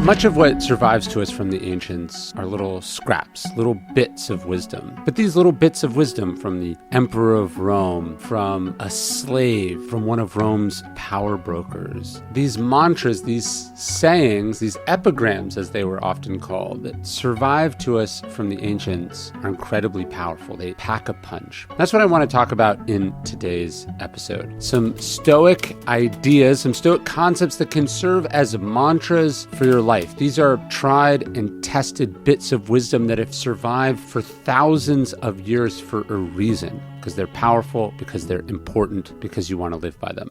Much of what survives to us from the ancients are little scraps, little bits of wisdom. But these little bits of wisdom from the emperor of Rome, from a slave, from one of Rome's power brokers, these mantras, these sayings, these epigrams as they were often called, that survive to us from the ancients are incredibly powerful. They pack a punch. That's what I want to talk about in today's episode. Some Stoic ideas, some Stoic concepts that can serve as mantras for your life. These are tried and tested bits of wisdom that have survived for thousands of years for a reason, because they're powerful, because they're important, because you want to live by them.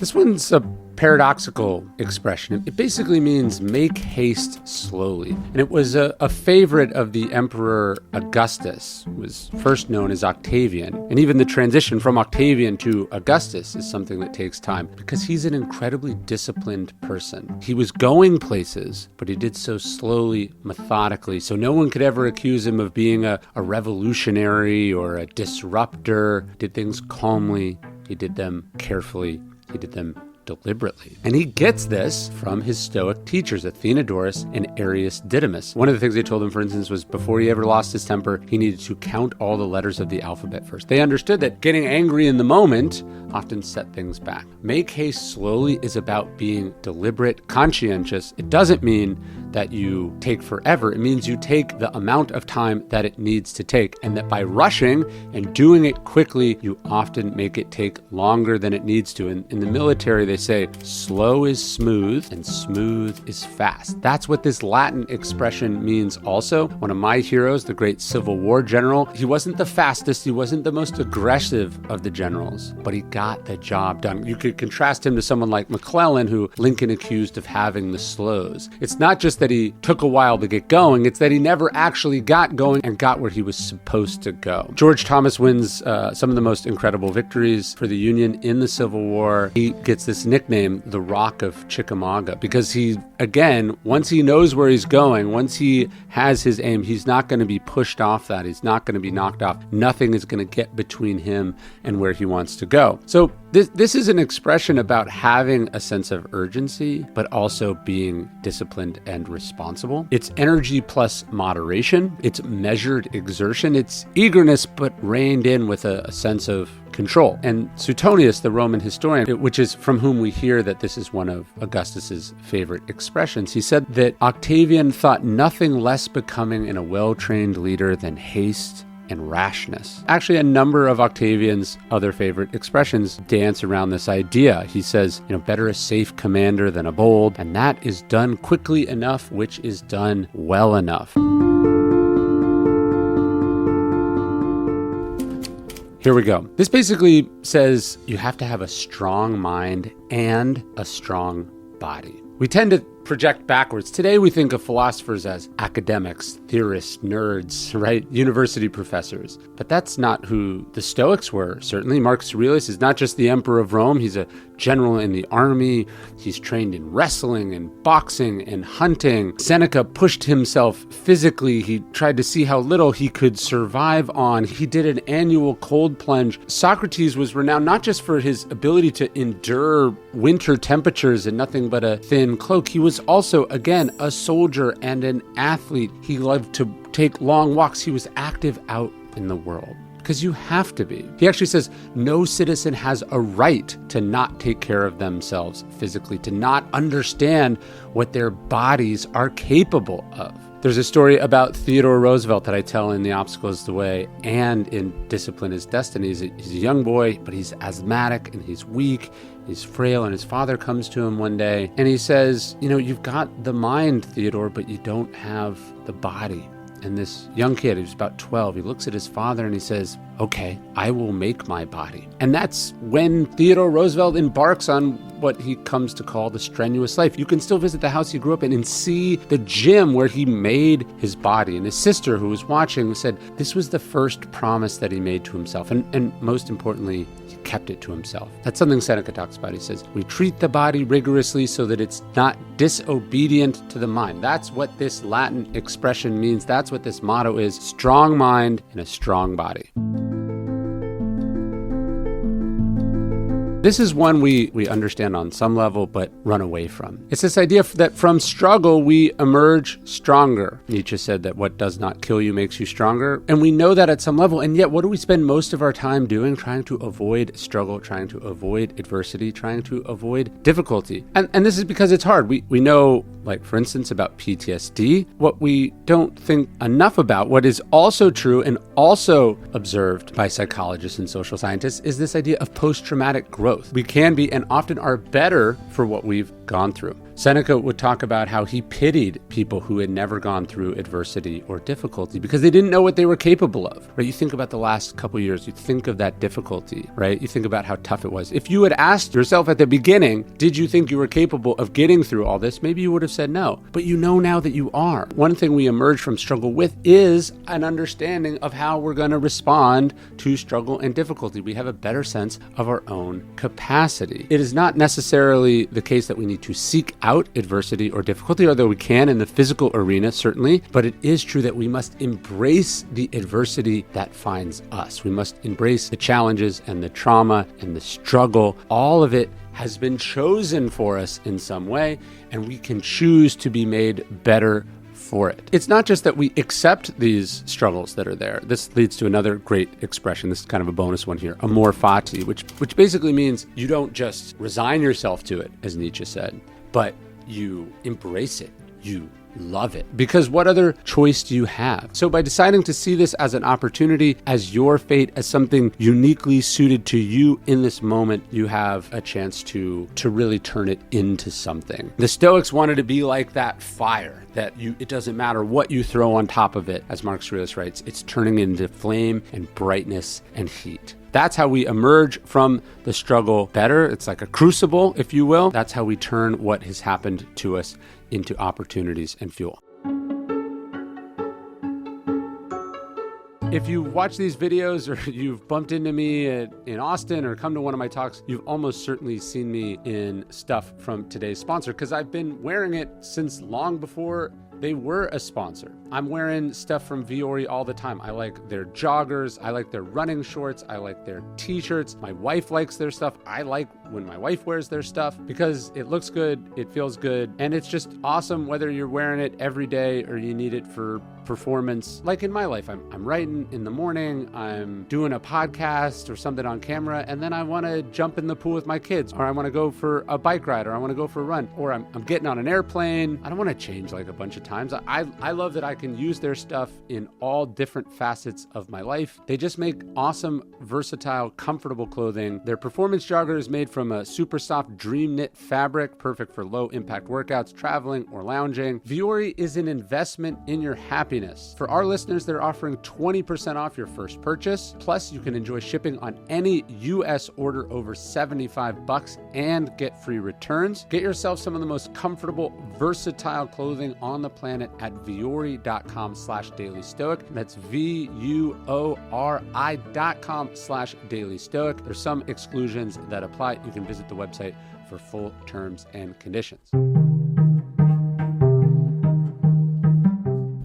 This one's a paradoxical expression. It basically means make haste slowly. And it was a favorite of the Emperor Augustus, who was first known as Octavian. And even the transition from Octavian to Augustus is something that takes time because he's an incredibly disciplined person. He was going places, but he did so slowly, methodically, so no one could ever accuse him of being a revolutionary or a disruptor. He did things calmly. He did them carefully. He did them deliberately. And he gets this from his Stoic teachers, Athenodorus and Arius Didymus. One of the things they told him, for instance, was before he ever lost his temper, he needed to count all the letters of the alphabet first. They understood that getting angry in the moment often set things back. Make haste slowly is about being deliberate, conscientious. It doesn't mean that you take forever. It means you take the amount of time that it needs to take, and that by rushing and doing it quickly, you often make it take longer than it needs to. In the military, they say slow is smooth and smooth is fast. That's what this Latin expression means also. One of my heroes, the great Civil War general, he wasn't the fastest, he wasn't the most aggressive of the generals, but he got the job done. You could contrast him to someone like McClellan, who Lincoln accused of having the slows. It's not just that he took a while to get going, it's that he never actually got going and got where he was supposed to go. George Thomas wins some of the most incredible victories for the Union in the Civil War. He gets this nickname, the Rock of Chickamauga, because he, again, once he knows where he's going, once he has his aim, he's not going to be pushed off that. He's not going to be knocked off. Nothing is going to get between him and where he wants to go. So this is an expression about having a sense of urgency, but also being disciplined and responsible. It's energy plus moderation. It's measured exertion. It's eagerness, but reined in with a sense of control. And Suetonius, the Roman historian, which is from whom we hear that this is one of Augustus's favorite expressions, he said that Octavian thought nothing less becoming in a well-trained leader than haste and rashness. Actually, a number of Octavian's other favorite expressions dance around this idea. He says, better a safe commander than a bold, and that is done quickly enough, which is done well enough. Here we go. This basically says you have to have a strong mind and a strong body. We tend to project backwards. Today we think of philosophers as academics, theorists, nerds, right? University professors. But that's not who the Stoics were. Certainly Marcus Aurelius is not just the emperor of Rome. He's a general in the army. He's trained in wrestling and boxing and hunting. Seneca pushed himself physically. He tried to see how little he could survive on. He did an annual cold plunge. Socrates was renowned not just for his ability to endure winter temperatures and nothing but a thin cloak. He was also, again, a soldier and an athlete. He loved to take long walks. He was active out in the world. Because you have to be. He actually says no citizen has a right to not take care of themselves physically, to not understand what their bodies are capable of. There's a story about Theodore Roosevelt that I tell in The Obstacle is the Way and in Discipline is Destiny. He's a young boy, but he's asthmatic and he's weak, he's frail, and his father comes to him one day and he says, you've got the mind, Theodore, but you don't have the body. And this young kid, who's about 12, he looks at his father and he says, okay, I will make my body. And that's when Theodore Roosevelt embarks on what he comes to call the strenuous life. You can still visit the house he grew up in and see the gym where he made his body. And his sister, who was watching, said this was the first promise that he made to himself. And most importantly, he kept it to himself. That's something Seneca talks about. He says, we treat the body rigorously so that it's not disobedient to the mind. That's what this Latin expression means. That's what this motto is: strong mind and a strong body. This is one we understand on some level, but run away from. It's this idea that from struggle, we emerge stronger. Nietzsche said that what does not kill you makes you stronger. And we know that at some level. And yet, what do we spend most of our time doing? Trying to avoid struggle, trying to avoid adversity, trying to avoid difficulty. And this is because it's hard. We know, like, for instance, about PTSD. What we don't think enough about, what is also true and also observed by psychologists and social scientists, is this idea of post-traumatic growth. We can be and often are better for what we've gone through. Seneca would talk about how he pitied people who had never gone through adversity or difficulty because they didn't know what they were capable of, right? You think about the last couple of years, you think of that difficulty, right? You think about how tough it was. If you had asked yourself at the beginning, did you think you were capable of getting through all this? Maybe you would have said no, but you know now that you are. One thing we emerge from struggle with is an understanding of how we're going to respond to struggle and difficulty. We have a better sense of our own capacity. It is not necessarily the case that we need to seek out adversity or difficulty, although we can in the physical arena, certainly, but it is true that we must embrace the adversity that finds us. We must embrace the challenges and the trauma and the struggle. All of it has been chosen for us in some way, and we can choose to be made better for it. It's not just that we accept these struggles that are there. This leads to another great expression. This is kind of a bonus one here, amor fati, which basically means you don't just resign yourself to it, as Nietzsche said, but you embrace it. You love it. Because what other choice do you have? So by deciding to see this as an opportunity, as your fate, as something uniquely suited to you in this moment, you have a chance to really turn it into something. The Stoics wanted to be like that fire, that it doesn't matter what you throw on top of it. As Marcus Aurelius writes, it's turning into flame and brightness and heat. That's how we emerge from the struggle better. It's like a crucible, if you will. That's how we turn what has happened to us into opportunities and fuel. If you watch these videos or you've bumped into me in Austin or come to one of my talks, you've almost certainly seen me in stuff from today's sponsor because I've been wearing it since long before they were a sponsor. I'm wearing stuff from Viore all the time. I like their joggers. I like their running shorts. I like their t-shirts. My wife likes their stuff. I like when my wife wears their stuff because it looks good, it feels good, and it's just awesome whether you're wearing it every day or you need it for performance. Like in my life, I'm writing in the morning, I'm doing a podcast or something on camera, and then I want to jump in the pool with my kids, or I want to go for a bike ride, or I want to go for a run, or I'm getting on an airplane. I don't want to change like a bunch of times. I love that I can use their stuff in all different facets of my life. They just make awesome, versatile, comfortable clothing. Their performance jogger is made from a super soft dream knit fabric, perfect for low impact workouts, traveling, or lounging. Viore is an investment in your happiness. For our listeners, they're offering 20% off your first purchase. Plus, you can enjoy shipping on any US order over $75 and get free returns. Get yourself some of the most comfortable, versatile clothing on the planet at viore.com/dailystoic. That's VUORI.com/dailystoic. There's some exclusions that apply. You can visit the website for full terms and conditions.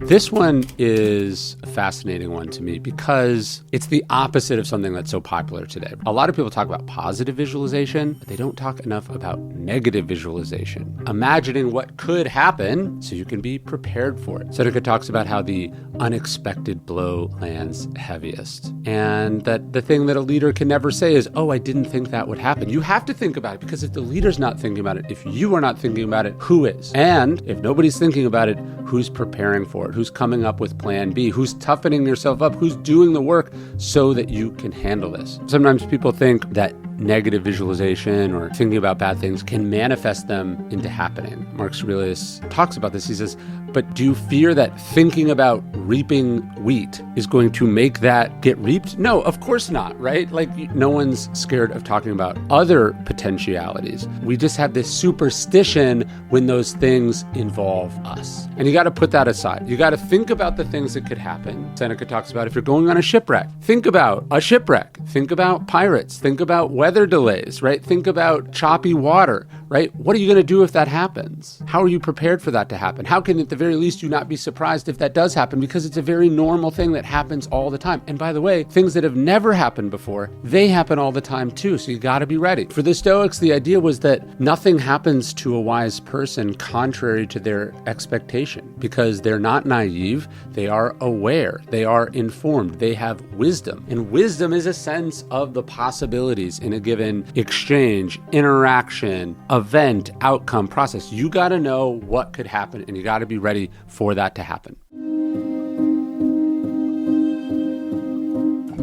This one is a fascinating one to me because it's the opposite of something that's so popular today. A lot of people talk about positive visualization, but they don't talk enough about negative visualization. Imagining what could happen so you can be prepared for it. Seneca talks about how the unexpected blow lands heaviest. And that the thing that a leader can never say is, oh, I didn't think that would happen. You have to think about it because if the leader's not thinking about it, if you are not thinking about it, who is? And if nobody's thinking about it, who's preparing for it? Who's coming up with plan B? Who's toughening yourself up? Who's doing the work so that you can handle this? Sometimes people think that negative visualization or thinking about bad things can manifest them into happening. Marcus Aurelius talks about this. He says, but do you fear that thinking about reaping wheat is going to make that get reaped? No, of course not, right? Like no one's scared of talking about other potentialities. We just have this superstition when those things involve us. And you got to put that aside. You got to think about the things that could happen. Seneca talks about if you're going on a shipwreck, think about a shipwreck. Think about pirates. Think about weather delays, right? Think about choppy water, right? What are you going to do if that happens? How are you prepared for that to happen? How can, at the very least, you not be surprised if that does happen? Because it's a very normal thing that happens all the time. And by the way, things that have never happened before, they happen all the time too. So you got to be ready. For the Stoics, the idea was that nothing happens to a wise person contrary to their expectation, because they're not naive. They are aware. They are informed. They have wisdom. And wisdom is a sense of the possibilities in a given exchange, interaction, event, outcome, process. You got to know what could happen, and you got to be ready for that to happen.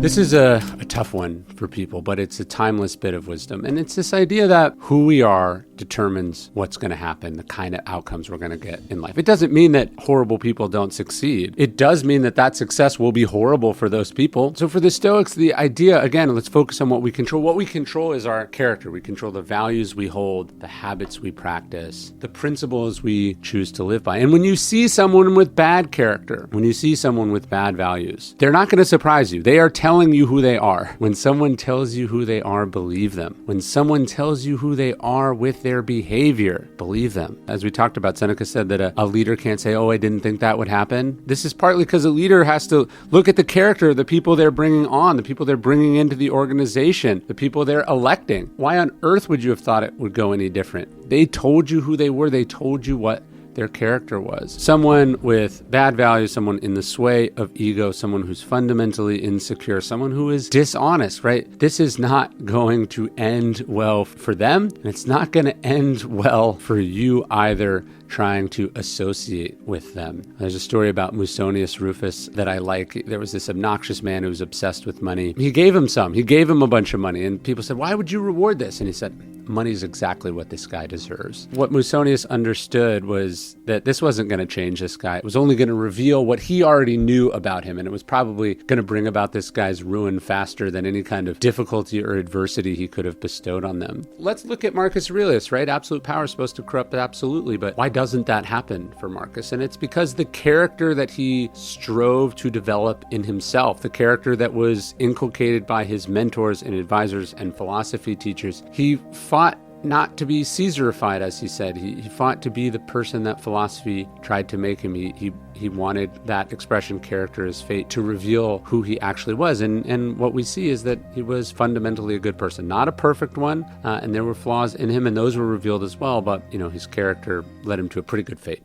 This is a tough one for people, but it's a timeless bit of wisdom. And it's this idea that who we are determines what's going to happen, the kind of outcomes we're going to get in life. It doesn't mean that horrible people don't succeed. It does mean that that success will be horrible for those people. So for the Stoics, the idea, again, let's focus on what we control. What we control is our character. We control the values we hold, the habits we practice, the principles we choose to live by. And when you see someone with bad character, when you see someone with bad values, they're not going to surprise you. They are telling you who they are. When someone tells you who they are, believe them. When someone tells you who they are with their behavior, believe them. As we talked about, Seneca said that a leader can't say, oh, I didn't think that would happen. This is partly because a leader has to look at the character of the people they're bringing on, the people they're bringing into the organization, the people they're electing. Why on earth would you have thought it would go any different? They told you who they were. They told you what their character was. Someone with bad values, someone in the sway of ego, someone who's fundamentally insecure, someone who is dishonest, right? This is not going to end well for them, and it's not going to end well for you either, trying to associate with them. There's a story about Musonius Rufus that I like. There was this obnoxious man who was obsessed with money. He gave him some. He gave him a bunch of money, and people said, why would you reward this? And he said, money is exactly what this guy deserves. What Musonius understood was that this wasn't going to change this guy. It was only going to reveal what he already knew about him, and it was probably going to bring about this guy's ruin faster than any kind of difficulty or adversity he could have bestowed on them. Let's look at Marcus Aurelius, right? Absolute power is supposed to corrupt absolutely, but why doesn't that happen for Marcus? And it's because the character that he strove to develop in himself, the character that was inculcated by his mentors and advisors and philosophy teachers, he fought not to be Caesarified, as he said. He fought to be the person that philosophy tried to make him. He wanted that expression, character is fate, to reveal who he actually was. And what we see is that he was fundamentally a good person, not a perfect one, and there were flaws in him, and those were revealed as well, but his character led him to a pretty good fate.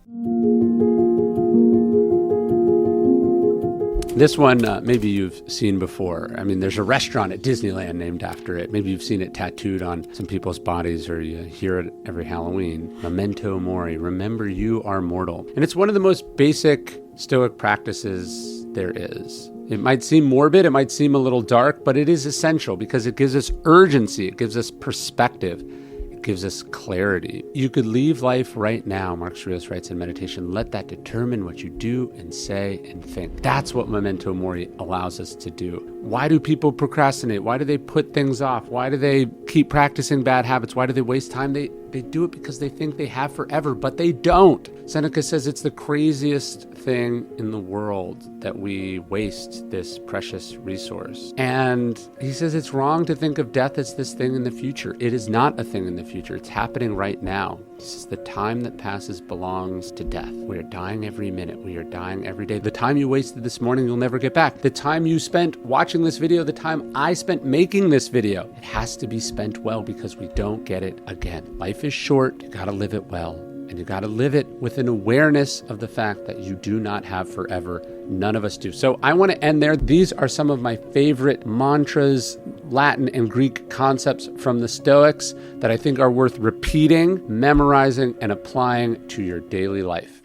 This one, maybe you've seen before. I mean, there's a restaurant at Disneyland named after it. Maybe you've seen it tattooed on some people's bodies, or you hear it every Halloween. Memento mori, remember you are mortal. And it's one of the most basic Stoic practices there is. It might seem morbid, it might seem a little dark, but it is essential because it gives us urgency, it gives us perspective. Gives us clarity. You could leave life right now, Marcus Aurelius writes in Meditation, let that determine what you do and say and think. That's what memento mori allows us to do. Why do people procrastinate? Why do they put things off? Why do they keep practicing bad habits? Why do they waste time? They do it because they think they have forever, but they don't. Seneca says it's the craziest thing in the world that we waste this precious resource. And he says it's wrong to think of death as this thing in the future. It is not a thing in the future. It's happening right now. He says the time that passes belongs to death. We are dying every minute. We are dying every day. The time you wasted this morning, you'll never get back. The time you spent watching this video, the time I spent making this video, it has to be spent well because we don't get it again. Life is short. You got to live it well. And you got to live it with an awareness of the fact that you do not have forever. None of us do. So I want to end there. These are some of my favorite mantras, Latin and Greek concepts from the Stoics that I think are worth repeating, memorizing, and applying to your daily life.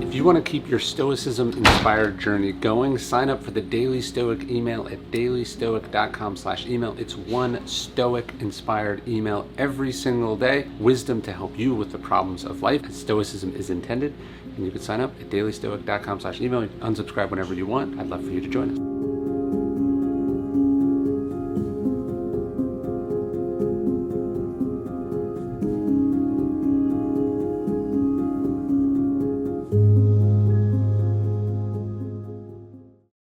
If you want to keep your Stoicism-inspired journey going, sign up for the Daily Stoic email at dailystoic.com/email. It's one Stoic-inspired email every single day. Wisdom to help you with the problems of life, as Stoicism is intended. And you can sign up at dailystoic.com/email. You can unsubscribe whenever you want. I'd love for you to join us.